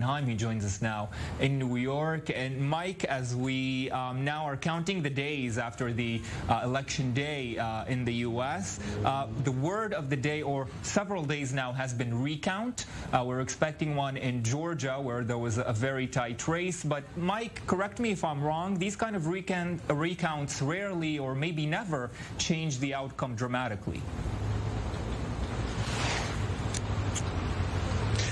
He joins us now in New York. And Mike, as we now are counting the days after the election day in the U.S., the word of the day, or several days now, has been recount. We're expecting one in Georgia where there was a very tight race. But Mike, correct me if I'm wrong, these kind of recounts rarely or maybe never change the outcome dramatically.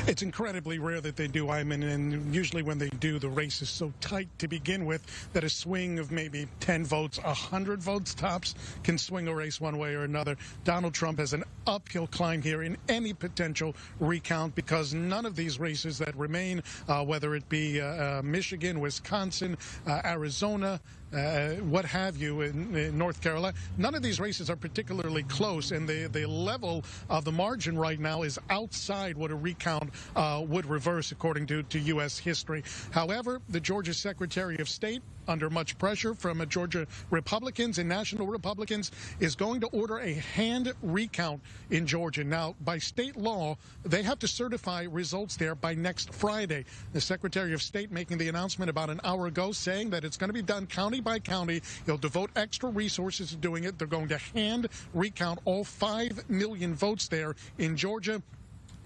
It's incredibly rare that they do, Ayman, and usually when they do, the race is so tight to begin with that a swing of maybe 10 votes, 100 votes tops, can swing a race one way or another. Donald Trump has an uphill climb here in any potential recount because none of these races that remain, whether it be Michigan, Wisconsin, Arizona, what have you, in North Carolina, none of these races are particularly close, and the level of the margin right now is outside what a recount would reverse according to U.S. history. However, the Georgia Secretary of State, under much pressure from Georgia Republicans and national Republicans, is going to order a hand recount in Georgia. Now, by state law, they have to certify results there by next Friday. The Secretary of State making the announcement about an hour ago, saying that it's going to be done county by county. He'll devote extra resources to doing it. They're going to hand recount all 5 million votes there in Georgia.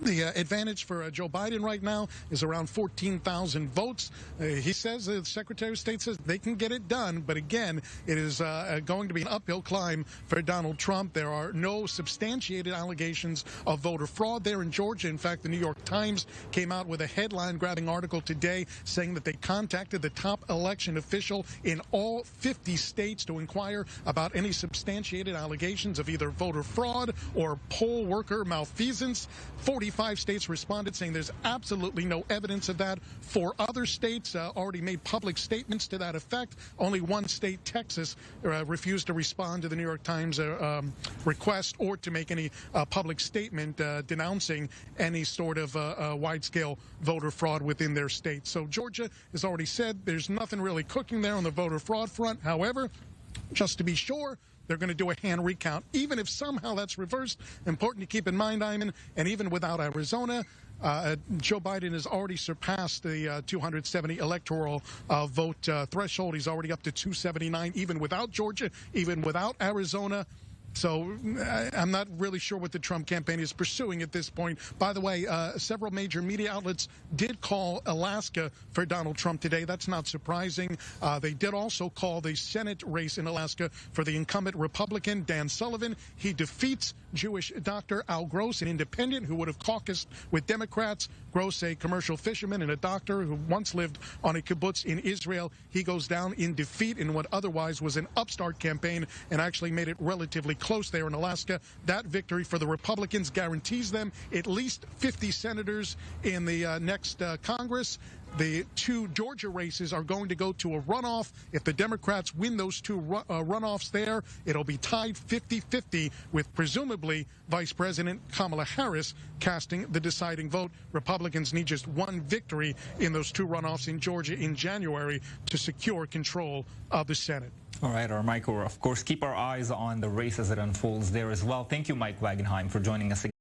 The advantage for Joe Biden right now is around 14,000 votes. He says, the Secretary of State says they can get it done. But again, it is going to be an uphill climb for Donald Trump. There are no substantiated allegations of voter fraud there in Georgia. In fact, the New York Times came out with a headline-grabbing article today saying that they contacted the top election official in all 50 states to inquire about any substantiated allegations of either voter fraud or poll worker malfeasance. 45 states responded saying there's absolutely no evidence of that. 4 other states already made public statements to that effect. Only one state, Texas, refused to respond to the New York Times request or to make any public statement denouncing any sort of wide-scale voter fraud within their state. So Georgia has already said there's nothing really cooking there on the voter fraud front. However, just to be sure, they're going to do a hand recount, even if somehow that's reversed. Important to keep in mind, Ayman, and even without Arizona, Joe Biden has already surpassed the 270 electoral vote threshold. He's already up to 279, even without Georgia, even without Arizona. So I'm not really sure what the Trump campaign is pursuing at this point. By the way, several major media outlets did call Alaska for Donald Trump today. That's not surprising. They did also call the Senate race in Alaska for the incumbent Republican, Dan Sullivan. He defeats Jewish doctor Al Gross, an independent who would have caucused with Democrats. Gross, a commercial fisherman and a doctor who once lived on a kibbutz in Israel. He goes down in defeat in what otherwise was an upstart campaign and actually made it relatively close there in Alaska. That victory for the Republicans guarantees them at least 50 senators in the next Congress. The 2 Georgia races are going to go to a runoff. If the Democrats win those 2 runoffs there, it'll be tied 50-50 with presumably Vice President Kamala Harris casting the deciding vote. Republicans need just 1 victory in those 2 runoffs in Georgia in January to secure control of the Senate. All right, our Mike, we'll of course keep our eyes on the race as it unfolds there as well. Thank you, Mike Wagenheim, for joining us again.